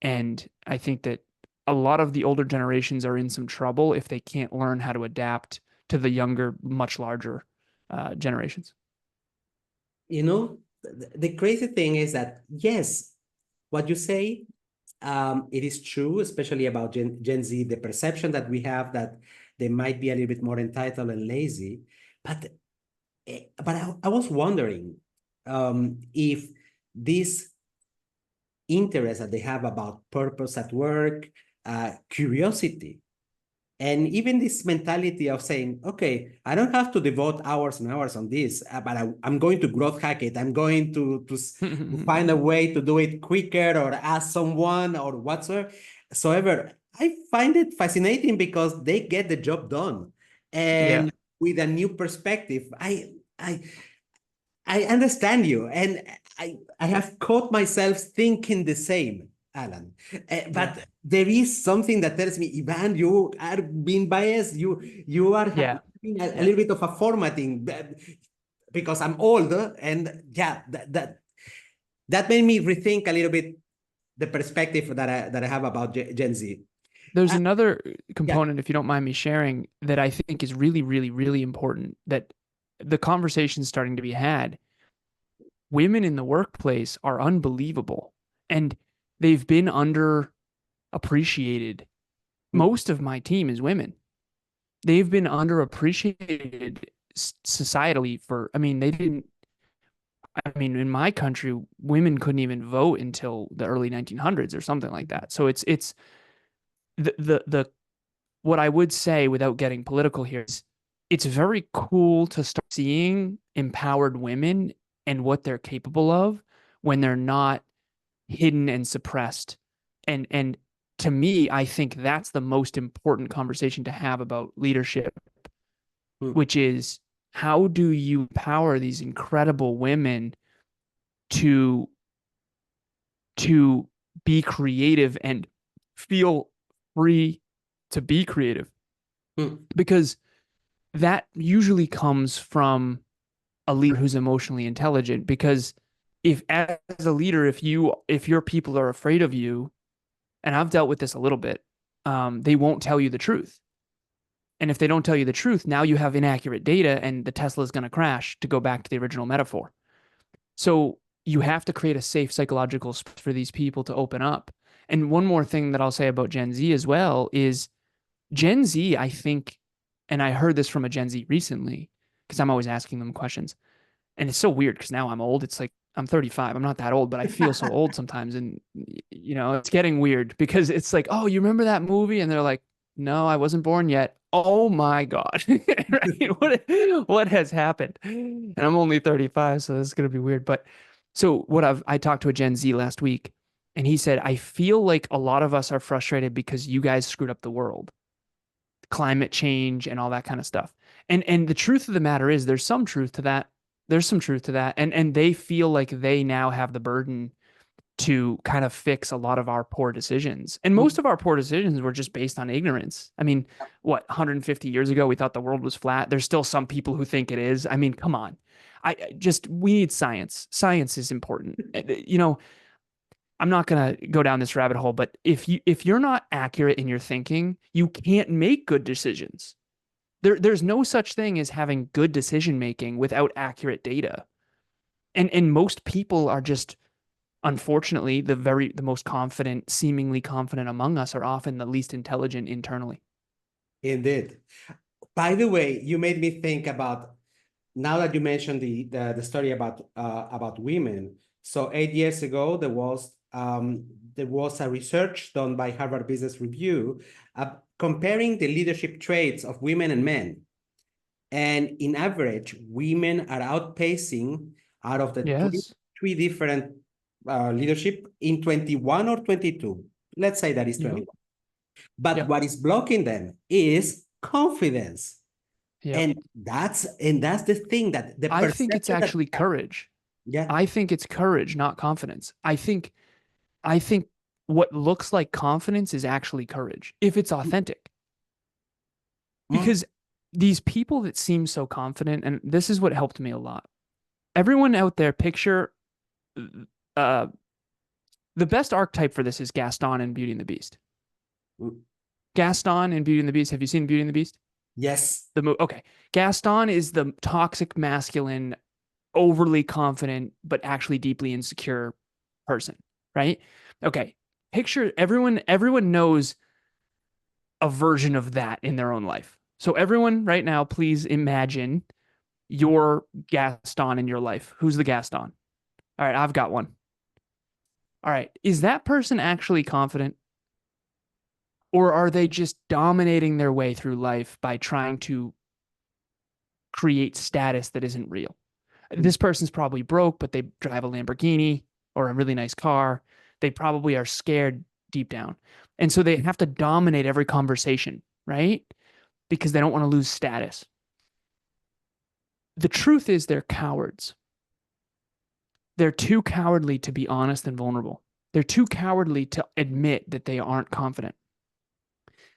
[SPEAKER 2] And I think that a lot of the older generations are in some trouble if they can't learn how to adapt to the younger, much larger generations.
[SPEAKER 1] You know, the crazy thing is that, yes, what you say, it is true, especially about Gen Z, the perception that we have that they might be a little bit more entitled and lazy. But I was wondering if this interest that they have about purpose at work, curiosity, and even this mentality of saying, okay, I don't have to devote hours and hours on this, but I'm going to growth hack it. I'm going to find a way to do it quicker or ask someone or whatsoever. However, I find it fascinating because they get the job done.
[SPEAKER 2] Yeah.
[SPEAKER 1] And with a new perspective, I I understand you, and I have caught myself thinking the same, Alan.
[SPEAKER 2] Yeah.
[SPEAKER 1] But there is something that tells me, Ivan, you are being biased. You are
[SPEAKER 2] Yeah.
[SPEAKER 1] having a
[SPEAKER 2] Yeah.
[SPEAKER 1] little bit of a formatting because I'm older, and yeah, that made me rethink a little bit the perspective that I have about Gen Z.
[SPEAKER 2] There's
[SPEAKER 1] Uh,
[SPEAKER 2] another
[SPEAKER 1] yeah.
[SPEAKER 2] component, if you don't mind me sharing, that I think is really, really, really important that the conversation's starting to be had. Women in the workplace are unbelievable and they've been underappreciated.
[SPEAKER 1] Mm,
[SPEAKER 2] Most of my team is women. They've been underappreciated societally for, I mean, they didn't, I mean, in my country, women couldn't even vote until the early 1900s or something like that. So it's the what I would say without getting political here is it's very cool to start seeing empowered women and what they're capable of when they're not hidden and suppressed. And to me, I think that's the most important conversation to have about leadership,
[SPEAKER 1] mm,
[SPEAKER 2] which is how do you empower these incredible women to to be creative and feel free to be creative?
[SPEAKER 1] mm,
[SPEAKER 2] Because that usually comes from a leader who's emotionally intelligent, because if as a leader, if your people are afraid of you, and I've dealt with this a little bit, they won't tell you the truth. And if they don't tell you the truth, now you have inaccurate data and the Tesla is going to crash, to go back to the original metaphor. So you have to create a safe psychological space for these people to open up. And one more thing that I'll say about Gen Z as well is Gen Z, I think, and I heard this from a Gen Z recently because I'm always asking them questions. And it's so weird because now I'm old. It's like I'm 35. I'm not that old, but I feel so old sometimes. And, it's getting weird because it's like, oh, you remember that movie? And they're like, no, I wasn't born yet. Oh my God. Right? What has happened? And I'm only 35, so this is going to be weird. But so I talked to a Gen Z last week and he said, I feel like a lot of us are frustrated because you guys screwed up the world, climate change and all that kind of stuff. And the truth of the matter is there's some truth to that. There's some truth to that. And they feel like they now have the burden to kind of fix a lot of our poor decisions. And most
[SPEAKER 1] mm.
[SPEAKER 2] of our poor decisions were just based on ignorance. I mean, what, 150 years ago we thought the world was flat. There's still some people who think it is. I mean, come on. We need science. Science is important. I'm not going to go down this rabbit hole, but if you're not accurate in your thinking, you can't make good decisions. There's no such thing as having good decision making without accurate data. And most people are just, unfortunately, the most confident, seemingly confident among us are often the least intelligent internally.
[SPEAKER 1] Indeed. By the way, you made me think about, now that you mentioned the story about women. So 8 years ago, there was a research done by Harvard Business Review comparing the leadership traits of women and men. And in average, women are outpacing out of the
[SPEAKER 2] Yes.
[SPEAKER 1] 23 different leadership in 21 or 22. Let's say that is
[SPEAKER 2] Yep.
[SPEAKER 1] 21. But
[SPEAKER 2] Yep.
[SPEAKER 1] what is blocking them is confidence.
[SPEAKER 2] Yep.
[SPEAKER 1] And that's the thing, that the
[SPEAKER 2] I think it's
[SPEAKER 1] perception that
[SPEAKER 2] actually courage.
[SPEAKER 1] yeah.
[SPEAKER 2] I think it's courage, not confidence. I think what looks like confidence is actually courage if it's authentic.
[SPEAKER 1] Mm,
[SPEAKER 2] Because these people that seem so confident, and this is what helped me a lot. Everyone out there, picture uh, the best archetype for this is Gaston in Beauty and the Beast.
[SPEAKER 1] mm.
[SPEAKER 2] Gaston in Beauty and the Beast. Have you seen Beauty and the Beast?
[SPEAKER 1] Yes.
[SPEAKER 2] Okay. Gaston is the toxic masculine overly confident, but actually deeply insecure person, right? Okay. Picture everyone knows a version of that in their own life. So everyone right now, please imagine your Gaston in your life. Who's the Gaston? All right, I've got one. All right. Is that person actually confident? Or are they just dominating their way through life by trying to create status that isn't real? This person's probably broke, but they drive a Lamborghini or a really nice car. They probably are scared deep down. And so they have to dominate every conversation, right? Because they don't want to lose status. The truth is they're cowards. They're too cowardly to be honest and vulnerable. They're too cowardly to admit that they aren't confident.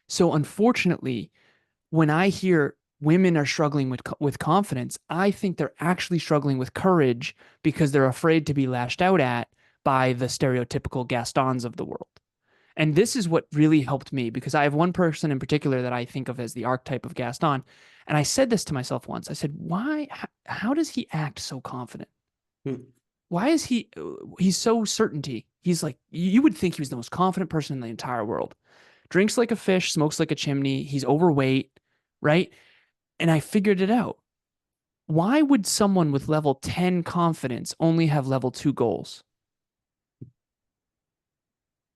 [SPEAKER 2] So unfortunately, when I hear women are struggling with confidence, I think they're actually struggling with courage because they're afraid to be lashed out at by the stereotypical Gastons of the world. And this is what really helped me, because I have one person in particular that I think of as the archetype of Gaston. And I said this to myself once. I said, why, how does he act so confident? Why is he's so certainty? He's like, you would think he was the most confident person in the entire world. Drinks like a fish, smokes like a chimney. He's overweight, right? And I figured it out. Why would someone with level 10 confidence only have level 2 goals?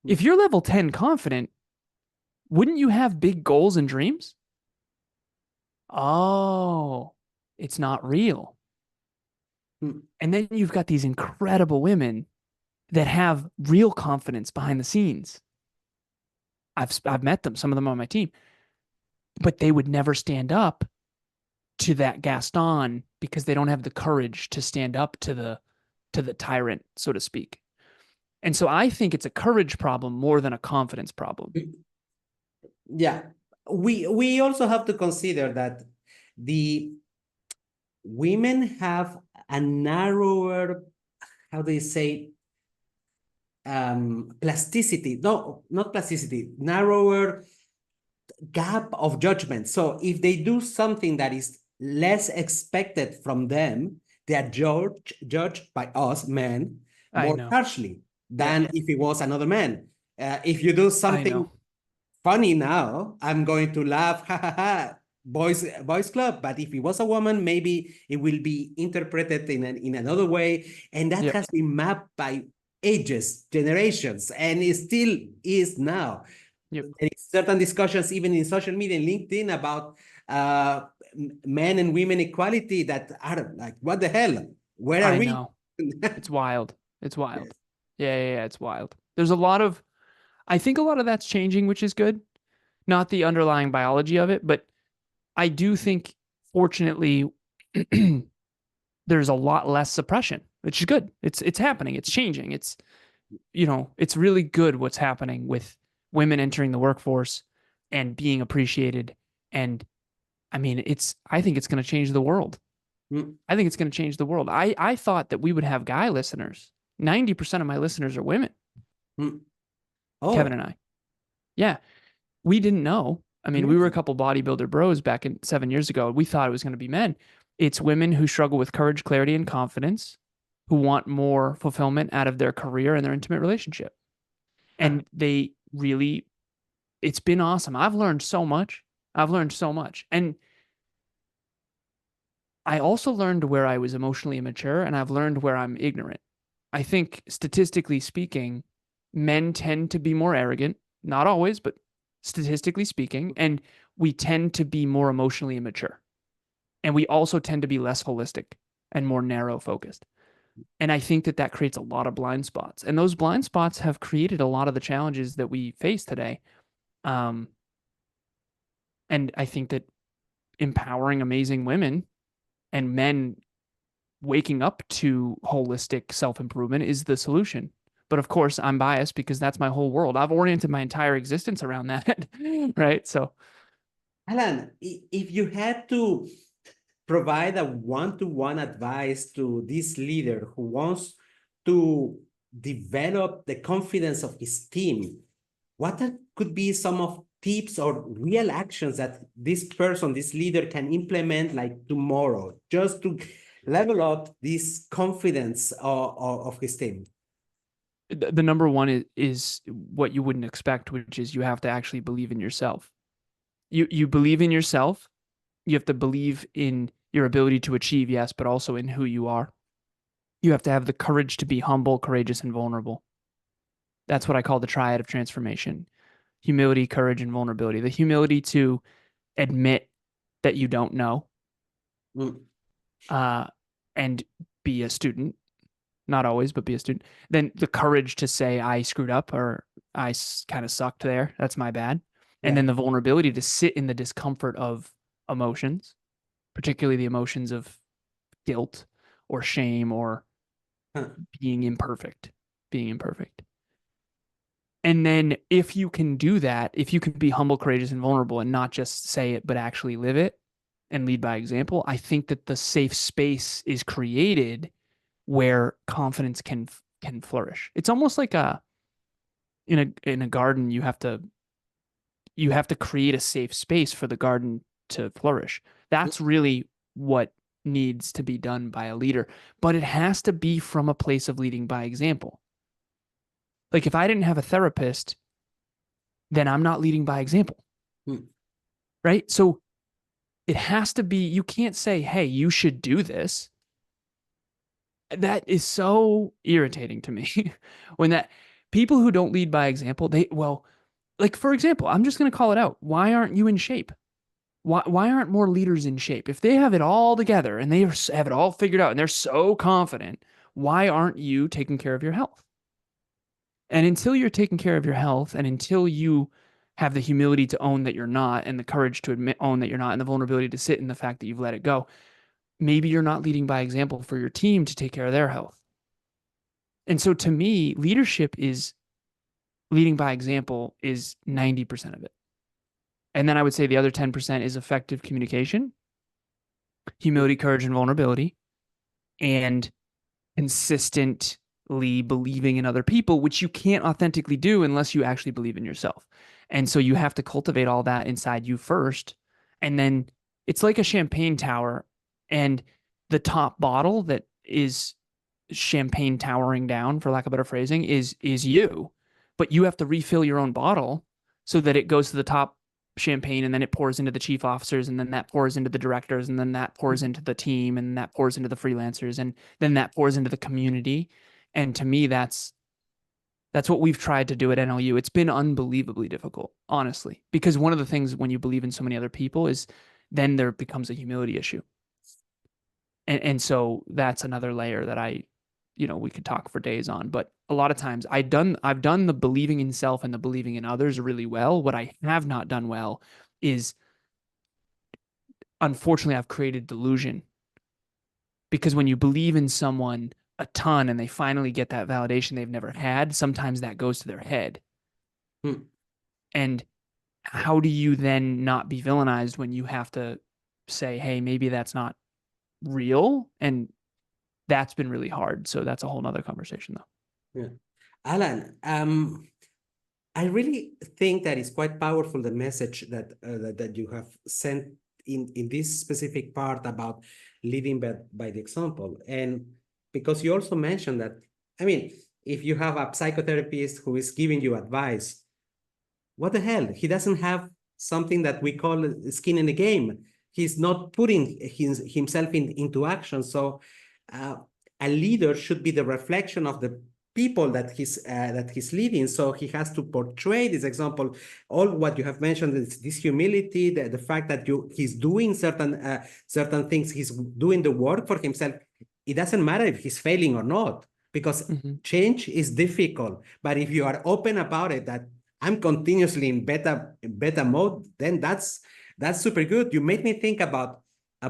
[SPEAKER 2] If you're level 10 confident, wouldn't you have big goals and dreams? Oh, it's not real. And then you've got these incredible women that have real confidence behind the scenes. I've met them, some of them on my team, but they would never stand up to that Gaston because they don't have the courage to stand up to the tyrant, so to speak. And so I think it's a courage problem more than a confidence problem.
[SPEAKER 1] Yeah. We also have to consider that the women have a narrower, how do you say, plasticity. No, not plasticity, narrower gap of judgment. So if they do something that is less expected from them, they are judged by us men more harshly than if it was another man. If you do something funny now, I'm going to laugh, ha ha ha, boys club. But if it was a woman, maybe it will be interpreted in another way. And that has been mapped by ages, generations, and it still is now. There is certain discussions, even in social media and LinkedIn, about men and women equality that are like, what the hell? Where are we?
[SPEAKER 2] It's wild. It's wild. Yeah, it's wild. There's a lot of, I think a lot of that's changing, which is good. Not the underlying biology of it, but I do think, fortunately, there's a lot less suppression, which is good. It's happening. It's changing. It's, it's really good what's happening with women entering the workforce and being appreciated. And I mean, I think it's going to change the world. I think it's going to change the world. I thought that we would have guy listeners. 90% of my listeners are women. Kevin and I. Yeah. We didn't know. I mean, we were a couple bodybuilder bros back in 7 years ago. We thought it was going to be men. It's women who struggle with courage, clarity, and confidence, who want more fulfillment out of their career and their intimate relationship. And they really, it's been awesome. I've learned so much. And I also learned where I was emotionally immature, and I've learned where I'm ignorant. I think statistically speaking, men tend to be more arrogant, not always, but statistically speaking, and we tend to be more emotionally immature. And we also tend to be less holistic and more narrow focused. And I think that creates a lot of blind spots. And those blind spots have created a lot of the challenges that we face today. And I think that empowering amazing women and men waking up to holistic self-improvement is the solution. But of course, I'm biased because that's my whole world. I've oriented my entire existence around that, right? So,
[SPEAKER 1] Alan, if you had to provide a one-to-one advice to this leader who wants to develop the confidence of his team, what could be some of tips or real actions that this person, this leader, can implement like tomorrow, just to level up this confidence of his team?
[SPEAKER 2] The number one is what you wouldn't expect, which is you have to actually believe in yourself. You believe in yourself. You have to believe in your ability to achieve, yes, but also in who you are. You have to have the courage to be humble, courageous, and vulnerable. That's what I call the triad of transformation: humility, courage, and vulnerability. The humility to admit that you don't know,
[SPEAKER 1] Mm.
[SPEAKER 2] and be a student. Not always, but be a student. Then the courage to say, I screwed up, or I kind of sucked there. That's my bad. And
[SPEAKER 1] Yeah.
[SPEAKER 2] then the vulnerability to sit in the discomfort of emotions, particularly the emotions of guilt or shame or
[SPEAKER 1] Huh.
[SPEAKER 2] being imperfect, being imperfect. And then if you can do that, if you can be humble, courageous, and vulnerable and not just say it, but actually live it and lead by example, I think that the safe space is created where confidence can flourish. It's almost like in a garden, you have to create a safe space for the garden to flourish. That's really what needs to be done by a leader, but it has to be from a place of leading by example. Like if I didn't have a therapist, then I'm not leading by example.
[SPEAKER 1] Mm.
[SPEAKER 2] Right? So it has to be, you can't say, hey, you should do this. That is so irritating to me when that people who don't lead by example, like for example, I'm just going to call it out. Why aren't you in shape? Why aren't more leaders in shape? If they have it all together and they have it all figured out and they're so confident, why aren't you taking care of your health? And until you're taking care of your health and until you have the humility to own that you're not and the courage to own that you're not and the vulnerability to sit in the fact that you've let it go, maybe you're not leading by example for your team to take care of their health. And so to me, leadership is leading by example is 90% of it. And then I would say the other 10% is effective communication, humility, courage, and vulnerability, and consistently believing in other people, which you can't authentically do unless you actually believe in yourself. And so you have to cultivate all that inside you first. And then it's like a champagne tower, and the top bottle that is champagne towering down, for lack of better phrasing, is you. But you have to refill your own bottle so that it goes to the top champagne, and then it pours into the chief officers, and then that pours into the directors, and then that pours into the team, and that pours into the freelancers, and then that pours into the community. And to me, that's what we've tried to do at NLU. It's been unbelievably difficult, honestly, because one of the things when you believe in so many other people is then there becomes a humility issue. And so that's another layer that we could talk for days on. But a lot of times I've done the believing in self and the believing in others really well. What I have not done well is, unfortunately, I've created delusion, because when you believe in someone a ton and they finally get that validation they've never had, sometimes that goes to their head.
[SPEAKER 1] Mm.
[SPEAKER 2] And how do you then not be villainized when you have to say, hey, maybe that's not real? And that's been really hard. So that's a whole nother conversation, though.
[SPEAKER 1] Yeah. Alan, I really think that it's quite powerful, the message that you have sent in this specific part about leading by the example. And because you also mentioned that, I mean, if you have a psychotherapist who is giving you advice, what the hell? He doesn't have something that we call skin in the game. He's not putting himself into action. So a leader should be the reflection of the people that he's leading. So he has to portray this example. All what you have mentioned is this humility, the fact that he's doing certain things, he's doing the work for himself. It doesn't matter if he's failing or not, because change is difficult. But if you are open about it, that I'm continuously in beta mode, then that's super good. You made me think about a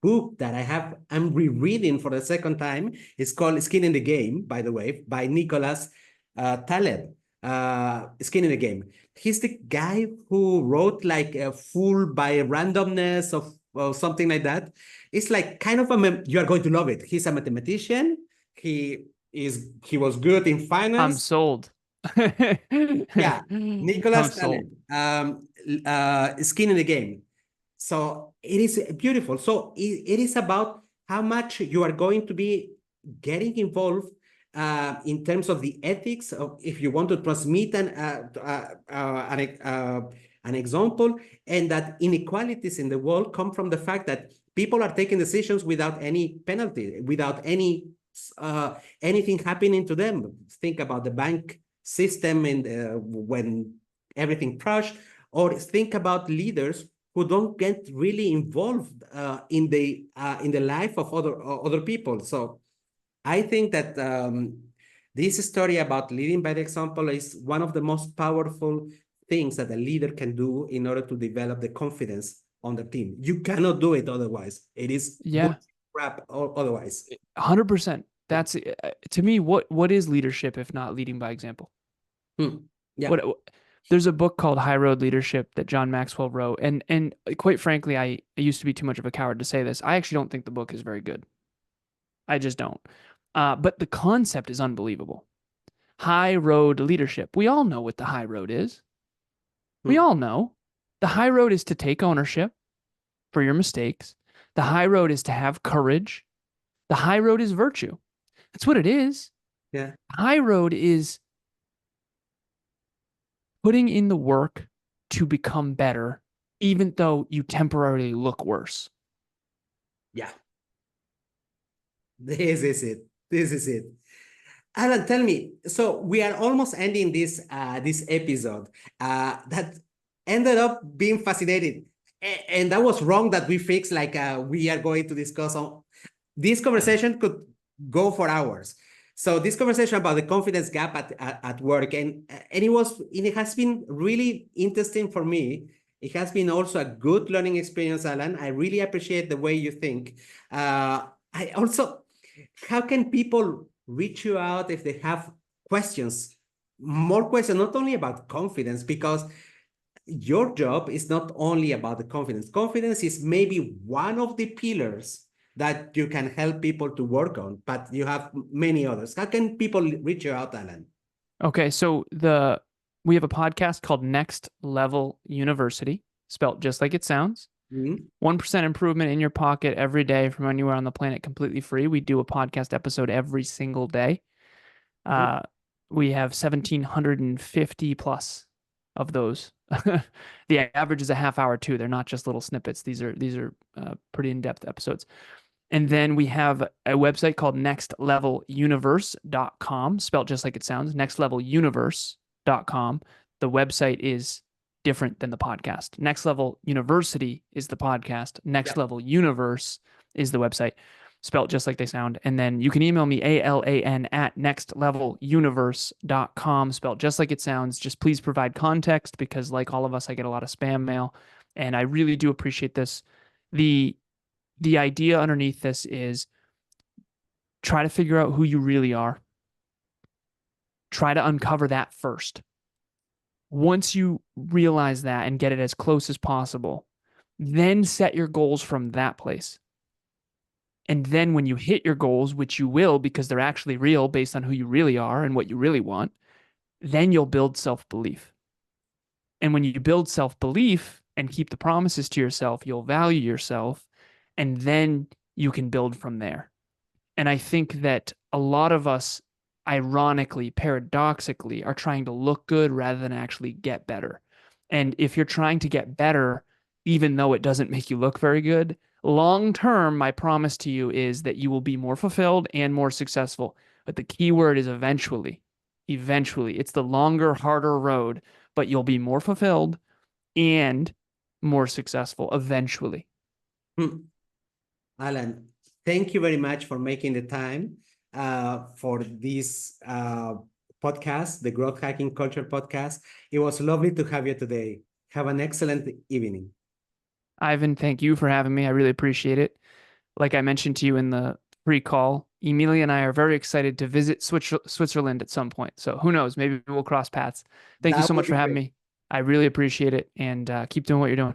[SPEAKER 1] book that I'm rereading for the second time. It's called Skin in the Game, by the way, by Nicholas Taleb. Skin in the Game. He's the guy who wrote like a Fool by Randomness or something like that. It's like kind of you are going to love it. He's a mathematician. He was good in
[SPEAKER 2] I'm
[SPEAKER 1] finance.
[SPEAKER 2] sold.
[SPEAKER 1] Yeah,
[SPEAKER 2] I'm
[SPEAKER 1] Nicholas
[SPEAKER 2] sold.
[SPEAKER 1] Taleb, Skin in the Game. So it is beautiful. So it is about how much you are going to be getting involved in terms of the ethics of if you want to transmit an example, and that inequalities in the world come from the fact that people are taking decisions without any penalty, without anything happening to them. Think about the bank system and when everything crashed, or think about leaders who don't get really involved in the life of other people. So I think that this story about leading by the example is one of the most powerful things that a leader can do in order to develop the confidence on the team. You cannot do it otherwise. It is
[SPEAKER 2] Yeah,
[SPEAKER 1] crap otherwise.
[SPEAKER 2] 100%. That's to me, what is leadership if not leading by example?
[SPEAKER 1] Yeah.
[SPEAKER 2] What there's a book called High Road Leadership that John Maxwell wrote, and quite frankly, I used to be too much of a coward to say this. I actually don't think the book is very good. I just don't. But the concept is unbelievable. High road leadership. We all know what the high road is. We all know. The high road is to take ownership for your mistakes. The high road is to have courage. The high road is virtue. That's what it is.
[SPEAKER 1] Yeah.
[SPEAKER 2] High road is putting in the work to become better, even though you temporarily look worse.
[SPEAKER 1] Yeah. This is it. This is it. Alan, tell me. So we are almost ending this episode that ended up being fascinating, and that was wrong that we fixed. Like we are going to discuss on this conversation could go for hours. So this conversation about the confidence gap at work, and it has been really interesting for me. It has been also a good learning experience, Alan. I really appreciate the way you think. I also, how can people reach you out if they have questions, more questions, not only about confidence, because your job is not only about the confidence. Confidence is maybe one of the pillars that you can help people to work on, but you have many others. How can people reach you out, Alan?
[SPEAKER 2] Okay, so we have a podcast called Next Level University, spelt just like it sounds. 1% improvement in your pocket every day from anywhere on the planet, completely free. We do a podcast episode every single day. We have 1,750 plus of those. The average is a half hour too. They're not just little snippets. These are pretty in-depth episodes. And then we have a website called nextleveluniverse.com, spelled just like it sounds, nextleveluniverse.com. The website is different than the podcast. Next Level University is the podcast. Next Level Universe is the website, spelled just like they sound. And then you can email me, ALAN, at nextleveluniverse.com, spelled just like it sounds. Just please provide context because, like all of us, I get a lot of spam mail, and I really do appreciate this. The idea underneath this is try to figure out who you really are. Try to uncover that first. Once you realize that and get it as close as possible, then set your goals from that place. And then when you hit your goals, which you will because they're actually real based on who you really are and what you really want, then you'll build self-belief. And when you build self-belief and keep the promises to yourself, you'll value yourself, and then you can build from there. And I think that a lot of us, ironically, paradoxically, are trying to look good rather than actually get better. And if you're trying to get better, even though it doesn't make you look very good, long term, my promise to you is that you will be more fulfilled and more successful. But the key word is eventually. Eventually. It's the longer, harder road, but you'll be more fulfilled and more successful eventually.
[SPEAKER 1] Alan, thank you very much for making the time for this podcast, the Growth Hacking Culture podcast. It was lovely to have you today. Have an excellent evening.
[SPEAKER 2] Ivan, thank you for having me. I really appreciate it. Like I mentioned to you in the pre-call, Emilia and I are very excited to visit Switzerland at some point. So who knows? Maybe we'll cross paths. Thank you so much for having me. I really appreciate it, and keep doing what you're doing.